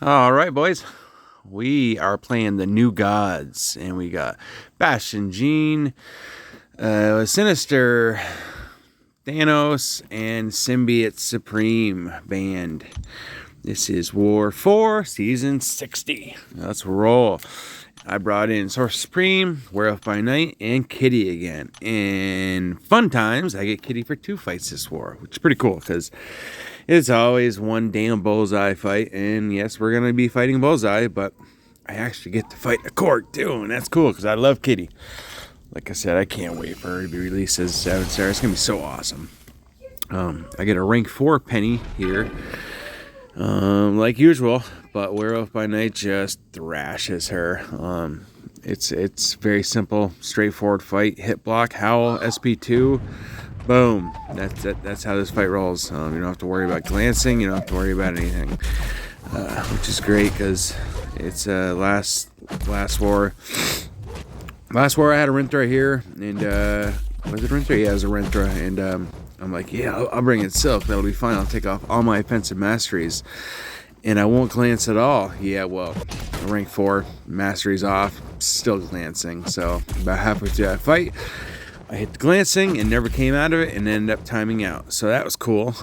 All right, boys. We are playing the New Gods, and we got Bastion, Jean, Sinister, Thanos, and Symbiote Supreme band. This is War 4, Season 60. Let's roll. I brought in Sourcerer Supreme, Werewolf by Night, and Kitty again. And fun times, I get Kitty for 2 fights this war, which is pretty cool because it's always one damn bullseye fight. And yes, we're going to be fighting bullseye, but I actually get to fight a Korg too, and that's cool because I love Kitty. Like I said, I can't wait for her to be released as 7-star. It's going to be so awesome. I get a rank 4 penny here. Like usual, but Werewolf by Night just thrashes her. It's very simple, straightforward fight. Hit block, howl, SP2, boom. That's it. That's how this fight rolls. You don't have to worry about glancing. You don't have to worry about anything, which is great because it's last war. Last war I had a Rintra here, and was it Rintra? Yeah, it was a Rintra, and I'm like, yeah, I'll bring in Silk. That'll be fine. I'll take off all my offensive masteries, and I won't glance at all. Yeah, well, rank 4, masteries off, still glancing. So about halfway through that fight, I hit the glancing and never came out of it, and ended up timing out. So that was cool.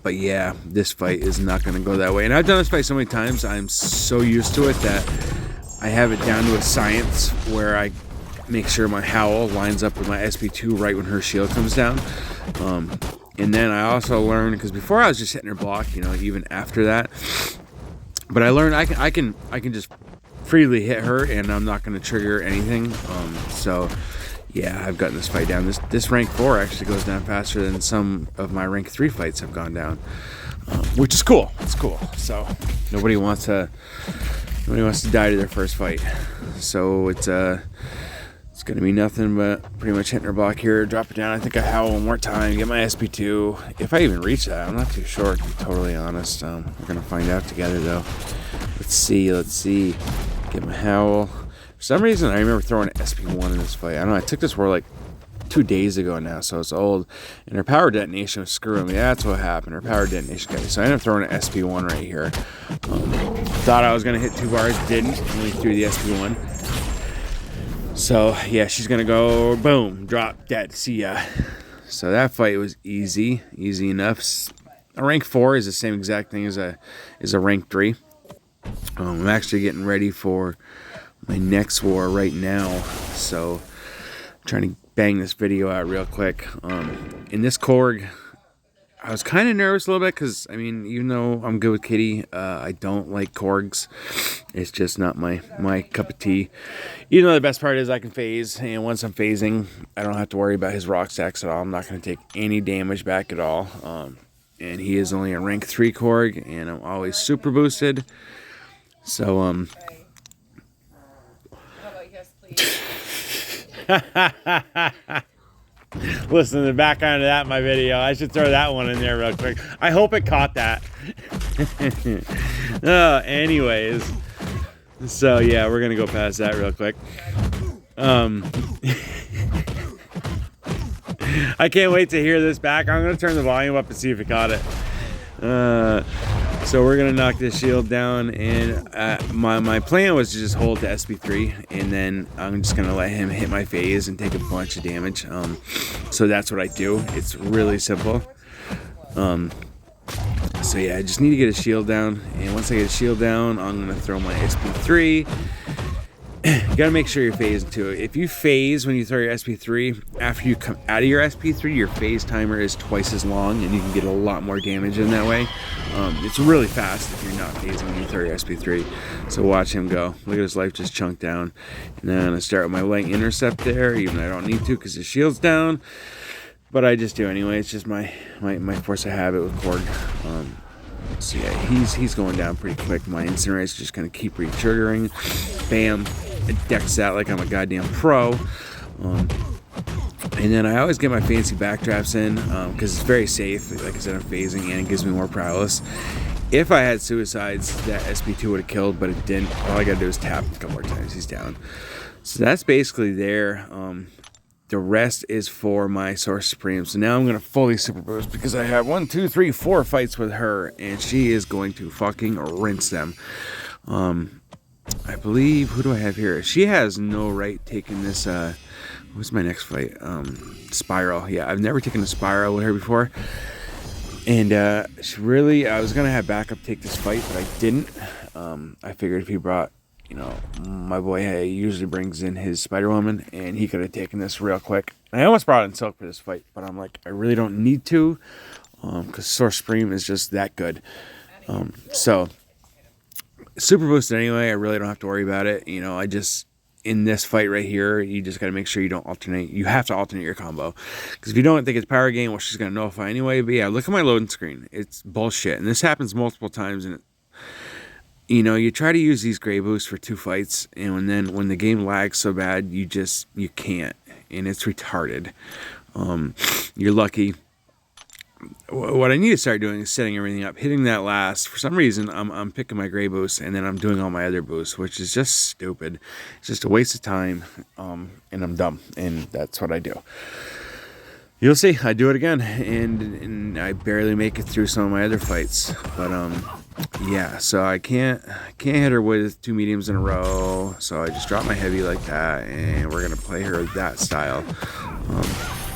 But yeah, this fight is not going to go that way. And I've done this fight so many times, I'm so used to it that I have it down to a science where I make sure my howl lines up with my SP2 right when her shield comes down. And then I also learned, because before I was just hitting her block, you know, even after that. But I learned I can just freely hit her and I'm not going to trigger anything. So yeah, I've gotten this fight down. This rank 4 actually goes down faster than some of my rank 3 fights have gone down, which is cool. It's cool. So nobody wants to die to their first fight. So it's going to be nothing but pretty much hitting her block here, drop it down. I think I howl one more time, get my SP2. If I even reach that, I'm not too sure, to be totally honest. We're going to find out together, though. Let's see. Get my howl. For some reason, I remember throwing an SP1 in this fight. I don't know, I took this war like 2 days ago now, so it's old. And her power detonation was screwing me. That's what happened. Her power detonation got me. So I ended up throwing an SP1 right here. Thought I was going to hit 2 bars, didn't. Only threw the SP1. So yeah, she's going to go, boom, drop, dead, see ya. So that fight was easy enough. A rank 4 is the same exact thing as a rank 3. I'm actually getting ready for my next war right now. So I'm trying to bang this video out real quick. In this Korg, I was kind of nervous a little bit because, I mean, even though I'm good with Kitty, I don't like Korgs. It's just not my cup of tea. Even though the best part is I can phase, and once I'm phasing, I don't have to worry about his rock stacks at all. I'm not going to take any damage back at all. And he is only a rank 3 Korg, and I'm always super boosted. So, How about yes, please? Listen to the background of that in my video. I should throw that one in there real quick. I hope it caught that. Anyways. So, yeah, we're going to go past that real quick. I can't wait to hear this back. I'm going to turn the volume up and see if it caught it. So we're going to knock this shield down, and my plan was to just hold the SP3, and then I'm just going to let him hit my phase and take a bunch of damage. So that's what I do. It's really simple. So yeah, I just need to get a shield down, and once I get a shield down, I'm going to throw my SP3. You gotta make sure you're phasing too. If you phase when you throw your SP3, after you come out of your SP3, your phase timer is twice as long, and you can get a lot more damage in that way. It's really fast if you're not phasing when you throw your SP3. So watch him go. Look at his life just chunk down. And then I'm gonna start with my light intercept there, even though I don't need to because his shield's down. But I just do anyway. It's just my force of habit with Korg. So yeah, he's going down pretty quick. My incinerator's just gonna keep re-triggering. Bam. It decks that like I'm a goddamn pro. And then I always get my fancy backdrafts in because it's very safe. Like I said, I'm phasing and it gives me more prowess. If I had suicides, that SP2 would have killed, but it didn't. All I gotta do is tap a couple more times. He's down. So that's basically there. The rest is for my Sourcerer Supreme. So now I'm going to fully super boost because I have 1, 2, 3, 4 fights with her, and she is going to fucking rinse them. I believe, who do I have here? She has no right taking this, what's my next fight? Spiral. Yeah, I've never taken a Spiral with her before. And she really, I was going to have backup take this fight, but I didn't. I figured if he brought, you know, my boy Hay usually brings in his Spider-Woman, and he could have taken this real quick. I almost brought in Silk for this fight, but I'm like, I really don't need to, because Sourcerer Supreme is just that good. So, super boosted anyway, I really don't have to worry about it. You know, I just, in this fight right here, you just got to make sure you don't alternate. You have to alternate your combo. Because if you don't think it's power gain, well, she's going to nullify anyway. But yeah, look at my loading screen. It's bullshit. And this happens multiple times. And, you know, you try to use these gray boosts for 2 fights. And then when the game lags so bad, you can't. And it's retarded. You're lucky. What I need to start doing is setting everything up, hitting that last. For some reason, I'm picking my gray boosts, and then I'm doing all my other boosts, which is just stupid. It's just a waste of time, and I'm dumb, and that's what I do. You'll see, I do it again, and I barely make it through some of my other fights. But yeah, so I can't hit her with 2 mediums in a row, so I just drop my heavy like that, and we're gonna play her that style.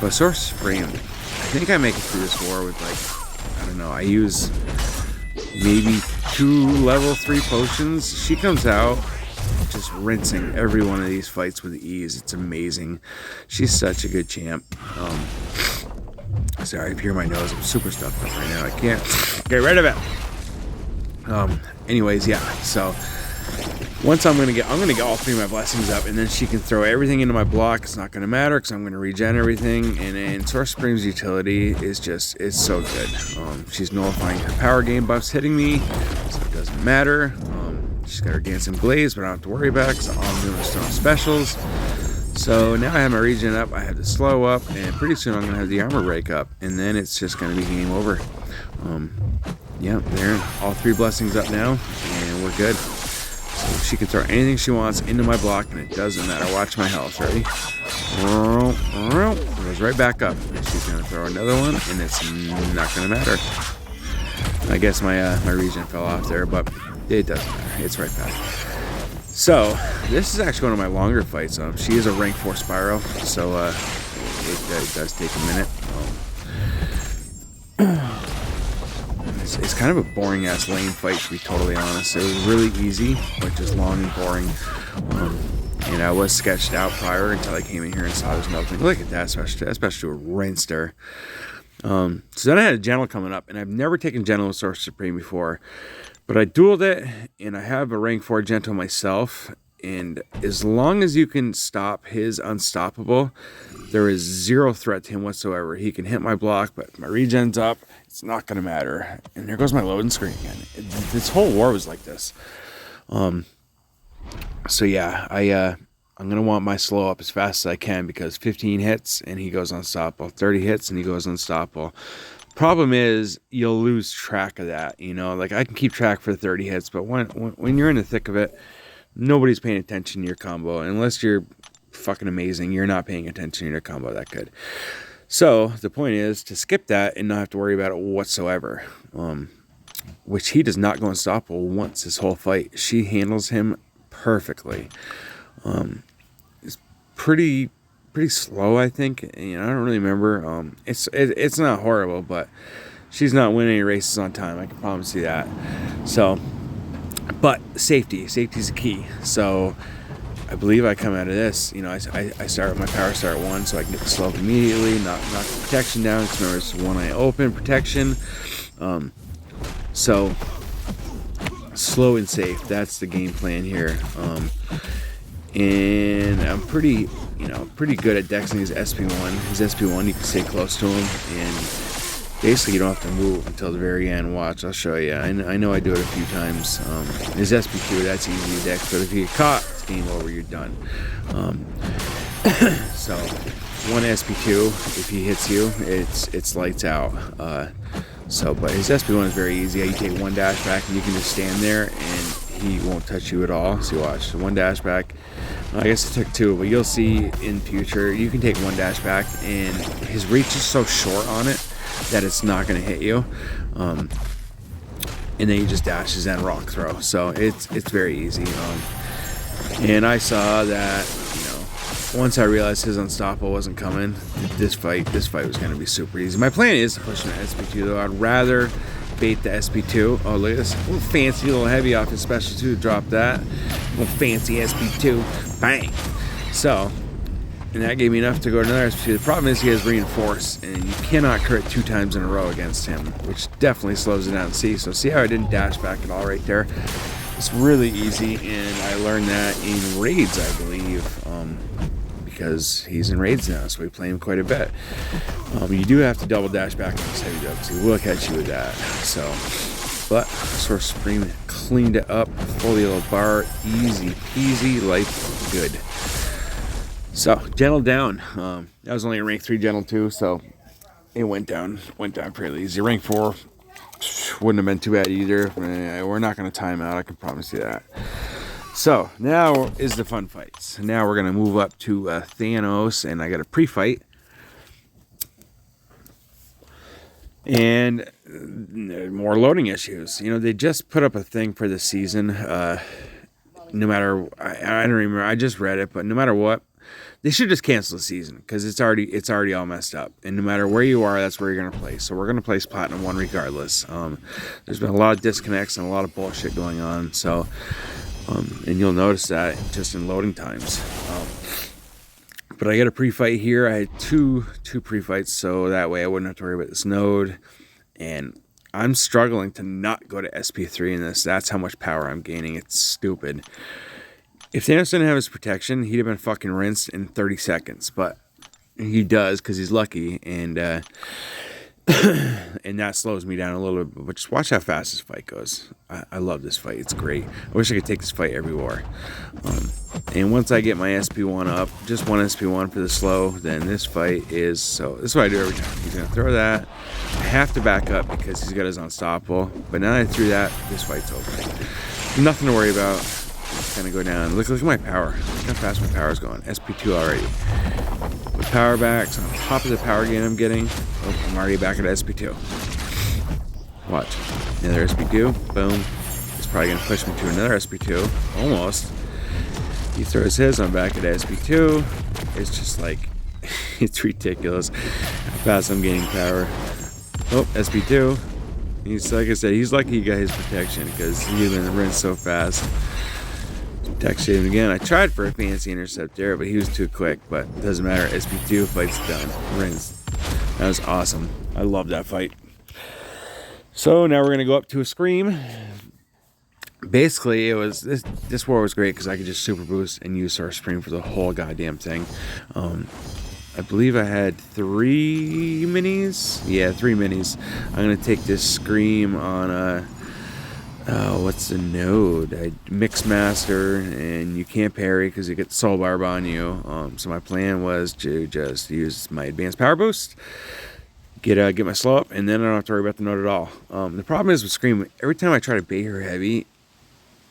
But Sourcerer Supreme, I think I make it through this war with, like, I don't know, I use maybe 2 level 3 potions. She comes out just rinsing every one of these fights with ease. It's amazing. She's such a good champ. Sorry if you hear my nose, I'm super stuffed up right now. I can't get rid of it. Anyways, yeah, so once I'm gonna get all 3 of my blessings up, and then she can throw everything into my block. It's not gonna matter because I'm gonna regen everything. And then Sourcerer Supreme's utility is so good. She's nullifying her power game buffs hitting me, so it doesn't matter. She's got her Dancing Blaze, but I don't have to worry about it because all I'm doing is throwing specials. So now I have my regen up, I have the slow up, and pretty soon I'm gonna have the armor break up, and then it's just gonna be game over. Yeah, there, all 3 blessings up now, and we're good. So she can throw anything she wants into my block, and it doesn't matter. Watch my health. Ready? It goes right back up. And she's going to throw another one, and it's not going to matter. I guess my regen fell off there, but it doesn't matter. It's right back. So this is actually one of my longer fights. She is a rank 4 Spyro, so it does take a minute. It's kind of a boring ass lane fight, to be totally honest. It was really easy, but just long and boring. And I was sketched out prior until I came in here and saw there's nothing. Look at that, especially a rinsed her. So then I had a Gentle coming up, and I've never taken Gentle with Sourcerer Supreme before, but I dueled it, and I have a rank 4 Gentle myself. And as long as you can stop his unstoppable, there is 0 threat to him whatsoever. He can hit my block, but my regen's up. It's not going to matter. And there goes my loading screen again. This whole war was like this. So yeah, I'm going to want my slow up as fast as I can, because 15 hits and he goes unstoppable. 30 hits and he goes unstoppable. Problem is, you'll lose track of that. You know, like I can keep track for 30 hits, but when you're in the thick of it, nobody's paying attention to your combo. Unless you're fucking amazing, you're not paying attention to your combo that good. So the point is to skip that and not have to worry about it whatsoever. Which he does not go unstoppable once this whole fight. She handles him perfectly. It's pretty slow, I think. You know, I don't really remember. It's not horrible, but she's not winning any races on time. I can promise you that. So, but safety's the key. So I believe I come out of this, you know, I start with my power start 1, so I can get the slow up immediately, knock the protection down, because remember it's 1 eye open protection. So slow and safe, that's the game plan here. And I'm pretty good at dexing his SP1. His SP1, you can stay close to him, and basically you don't have to move until the very end. Watch, I'll show you. I know I do it a few times. His SP2, that's easy to dex, but if you get caught, it's game over, you're done. So 1 SP2, if he hits you, it's lights out. But his SP1 is very easy. You take 1 dash back and you can just stand there and he won't touch you at all. So watch, 1 dash back, I guess it took 2, but you'll see in future you can take 1 dash back, and his reach is so short on it that it's not going to hit you. And then he just dashes and rock throw, so it's very easy. And I saw that, once I realized his unstoppable wasn't coming, this fight was going to be super easy. My plan is to push him to SP2, though. I'd rather bait the SP2. Oh, look at this. A little fancy, a little heavy off his special 2 to drop that. A little fancy SP2. Bang. So, and that gave me enough to go to another SP2. The problem is he has reinforce, and you cannot crit 2 times in a row against him, which definitely slows it down. See how I didn't dash back at all right there? It's really easy, and I learned that in raids, I believe, because he's in raids now, so we play him quite a bit. You do have to double dash back on this heavy though, because he will catch you with that. So, but Sourcerer Supreme cleaned it up, fully yellow bar, easy peasy, life good. So, gentle down. That was only a rank 3 gentle too, so it went down pretty easy. Rank 4 wouldn't have been too bad either. We're not going to time out, I can promise you that. So, now is the fun fights. Now we're going to move up to Thanos, and I got a pre-fight. And more loading issues. They just put up a thing for the season. No matter, I don't remember, I just read it, but no matter what, they should just cancel the season, because it's already all messed up. And no matter where you are, that's where you're going to place. So we're going to place Platinum 1 regardless. There's been a lot of disconnects and a lot of bullshit going on. So, and you'll notice that just in loading times. But I got a pre-fight here. I had two pre-fights, so that way I wouldn't have to worry about this node. And I'm struggling to not go to SP3 in this. That's how much power I'm gaining. It's stupid. If Thanos didn't have his protection, he'd have been fucking rinsed in 30 seconds. But he does, because he's lucky, and and that slows me down a little bit. But just watch how fast this fight goes. I love this fight. It's great. I wish I could take this fight every war. And once I get my SP1 up, just 1 SP1 for the slow, then this fight is so. This is what I do every time. He's going to throw that. I have to back up because he's got his unstoppable. But now that I threw that, this fight's over. Nothing to worry about. It's going to go down. Look at my power. Look how fast my power is going. SP2 already. With power backs on top of the power gain I'm getting. Oh, I'm already back at SP2. Watch. Another SP2. Boom. It's probably going to push me to another SP2. Almost. He throws his. I'm back at SP2. It's just like, it's ridiculous how fast I'm gaining power. Oh, SP2. He's, like I said, he's lucky he got his protection, because he's been rinsed so fast. Protection him again. I tried for a fancy intercept there, but he was too quick. But it doesn't matter. SP2 fight's done. Rinsed. That was awesome. I love that fight. So now we're gonna go up to a Scream. Basically, it was this war was great because I could just super boost and use Sourcerer Supreme for the whole goddamn thing. I believe I had 3 minis. Yeah, 3 minis. I'm gonna take this Scream on a. What's the node? Mix Master, and you can't parry because you get the Soul Barb on you. So my plan was to just use my advanced power boost, get my slow up, and then I don't have to worry about the node at all. The problem is with Scream, every time I try to bait her heavy,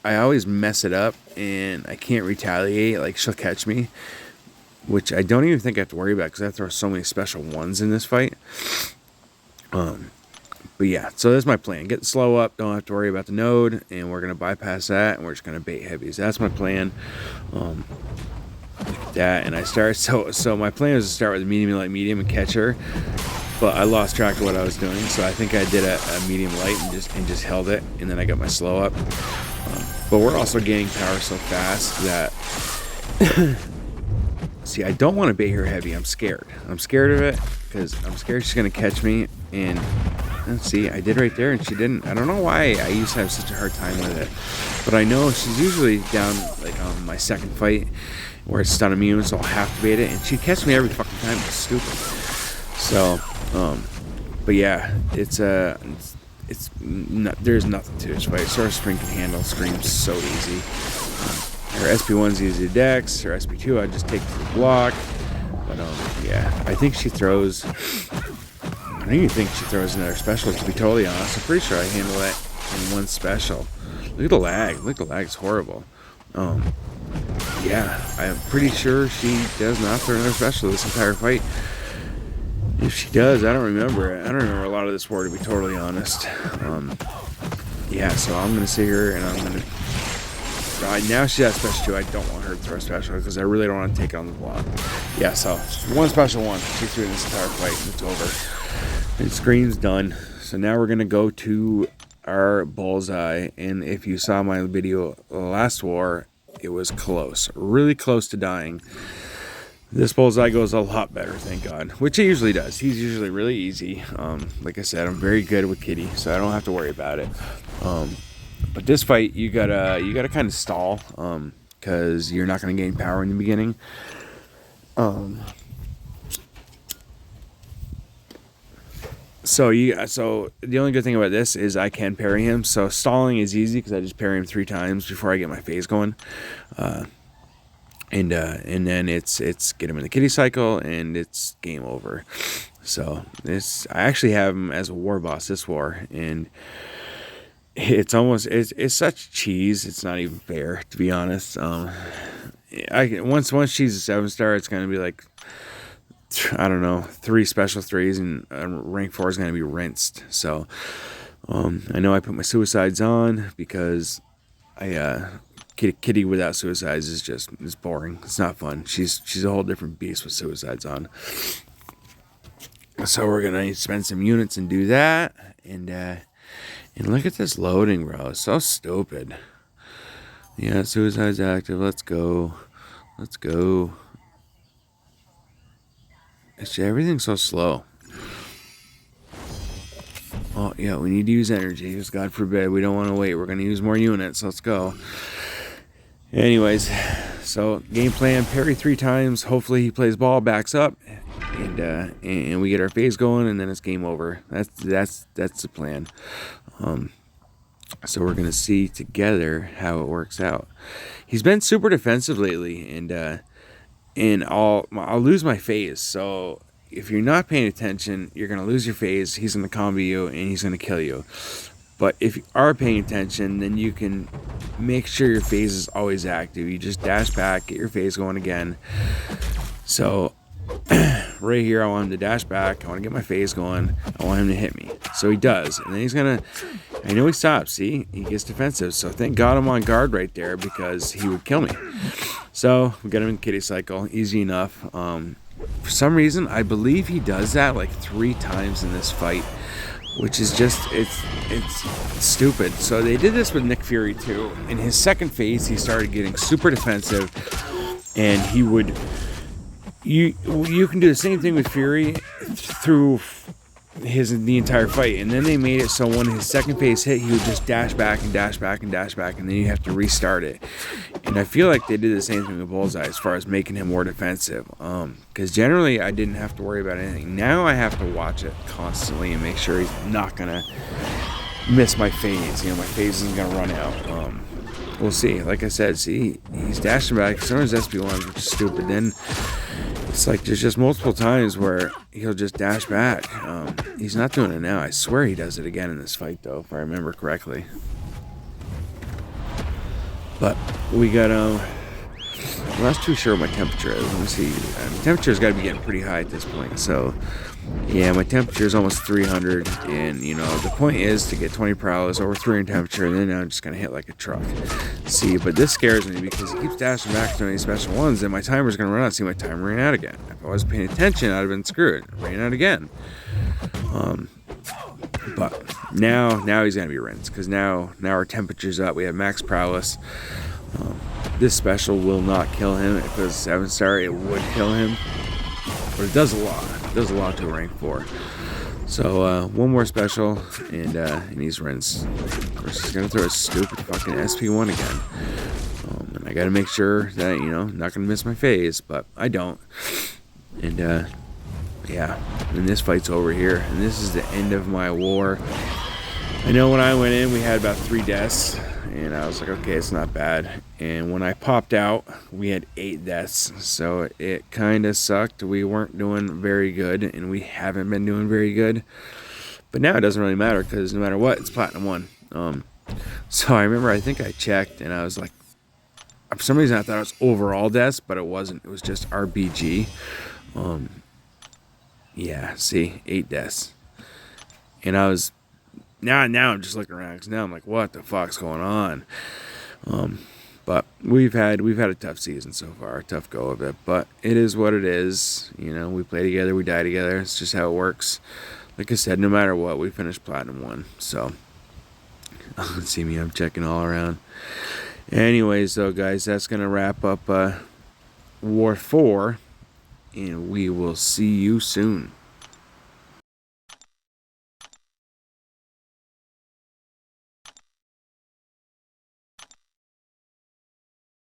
I always mess it up, and I can't retaliate. Like, she'll catch me, which I don't even think I have to worry about because I throw so many special ones in this fight. But yeah, so that's my plan. Get the slow up, don't have to worry about the node, and we're going to bypass that, and we're just going to bait heavies. That's my plan. Look at that, and I start, so my plan was to start with medium, light, medium, and catch her, but I lost track of what I was doing, so I think I did a medium light and just held it, and then I got my slow up. But we're also gaining power so fast that, see, I don't want to bait her heavy. I'm scared. I'm scared of it, because I'm scared she's going to catch me, and see, I did right there, and she didn't. I don't know why I used to have such a hard time with it, but I know she's usually down, like, on my second fight, where it's stun immune, so I'll have to bait it, and she'd catch me every fucking time. It's stupid. So, but yeah, there's nothing to this fight. Sourcerer Supreme can handle Screams so easy. Her SP1's easy to dex. Her SP2 I just take to the block. But yeah, I think she throws. I don't even think she throws another special, to be totally honest. I'm pretty sure I handle that in 1 special. Look at the lag. Look, the lag's horrible. yeah, I'm pretty sure she does not throw another special this entire fight. If she does, I don't remember. I don't remember a lot of this war, to be totally honest. Yeah, so I'm going to sit here and I'm going to... now she has special 2. I don't want her to throw special because I really don't want to take it on the block. Yeah, so one special 1. She threw this entire fight and it's over. And screen's done. So now we're going to go to our bullseye. And if you saw my video last war, it was close. Really close to dying. This bullseye goes a lot better, thank God. Which he usually does. He's usually really easy. Like I said, I'm very good with Kitty, so I don't have to worry about it. But this fight, you gotta kind of stall, because you're not gonna gain power in the beginning. So the only good thing about this is I can parry him. So stalling is easy because I just parry him 3 times before I get my phase going. And then it's get him in the kitty cycle and it's game over. So I actually have him as a war boss this war, and it's such cheese. It's not even fair, to be honest. Once she's a 7-star, it's gonna be like, I don't know, 3 special 3s, and rank 4 is gonna be rinsed. So I know I put my suicides on because Kitty without suicides is boring. It's not fun. She's a whole different beast with suicides on. So we're gonna spend some units and do that. And look at this loading, bro. It's so stupid. Yeah, suicide's active. Let's go. Everything's so slow. Oh yeah, we need to use energy. Because God forbid we don't want to wait. We're gonna use more units. Let's go. Anyways, so game plan: parry 3 times. Hopefully he plays ball, backs up, and we get our phase going, and then it's game over. That's the plan. So we're gonna see together how it works out. He's been super defensive lately, and I'll lose my phase. So if you're not paying attention, you're gonna lose your phase. He's gonna combo you, and he's gonna kill you. But if you are paying attention, then you can make sure your phase is always active. You just dash back, get your phase going again. So right here, I want him to dash back. I want to get my phase going. I want him to hit me. So he does. And then he's going to... I know he stops. See? He gets defensive. So thank God I'm on guard right there because he would kill me. So we got him in kitty cycle. Easy enough. For some reason, I believe he does that like 3 times in this fight, which is just, it's stupid. So they did this with Nick Fury too. In his second phase, he started getting super defensive, and he would, you can do the same thing with Fury through the entire fight. And then they made it so when his second phase hit, he would just dash back and dash back and dash back, and then you have to restart it. And I feel like they did the same thing with Bullseye as far as making him more defensive. Because generally I didn't have to worry about anything. Now I have to watch it constantly and make sure he's not gonna miss my phase. You know, my phase isn't gonna run out. We'll see. Like I said, see, he's dashing back. Sometimes SP1s, which is stupid. Then it's like there's just multiple times where he'll just dash back. He's not doing it now. I swear he does it again in this fight, though, if I remember correctly. But we got, I'm not too sure what my temperature is. Let me see. Temperature's got to be getting pretty high at this point. So, yeah, my temperature is almost 300. And, you know, the point is to get 20 prowess over 300 temperature. And then I'm just going to hit like a truck. See, but this scares me because he keeps dashing back to any special ones. And my timer's going to run out. See, my timer ran out again. If I wasn't paying attention, I'd have been screwed. It ran out again. But now he's going to be rinsed. Because now our temperature's up. We have max prowess. This special will not kill him. If it was 7-star, it would kill him. But it does a lot. It does a lot to a rank 4. So, one more special, and he's rinsed. Of course, he's going to throw a stupid fucking SP1 again. And I got to make sure that, you know, I'm not going to miss my phase, but I don't. And, yeah. And this fight's over here. And this is the end of my war. I know when I went in, we had about 3 deaths. And I was like, okay, it's not bad. And when I popped out, we had 8 deaths. So it kind of sucked. We weren't doing very good. And we haven't been doing very good. But now it doesn't really matter. Because no matter what, it's Platinum 1. So I remember, I think I checked. And I was like For some reason I thought it was overall deaths, but it wasn't. It was just RBG. Yeah, see, 8 deaths. And I was now I'm just looking around because now I'm like, what the fuck's going on? But we've had a tough season so far, a tough go of it. But it is what it is. You know, we play together, we die together. It's just how it works. Like I said, no matter what, we finished Platinum 1. So, see me, I'm checking all around. Anyways, though, guys, that's going to wrap up War 4. And we will see you soon.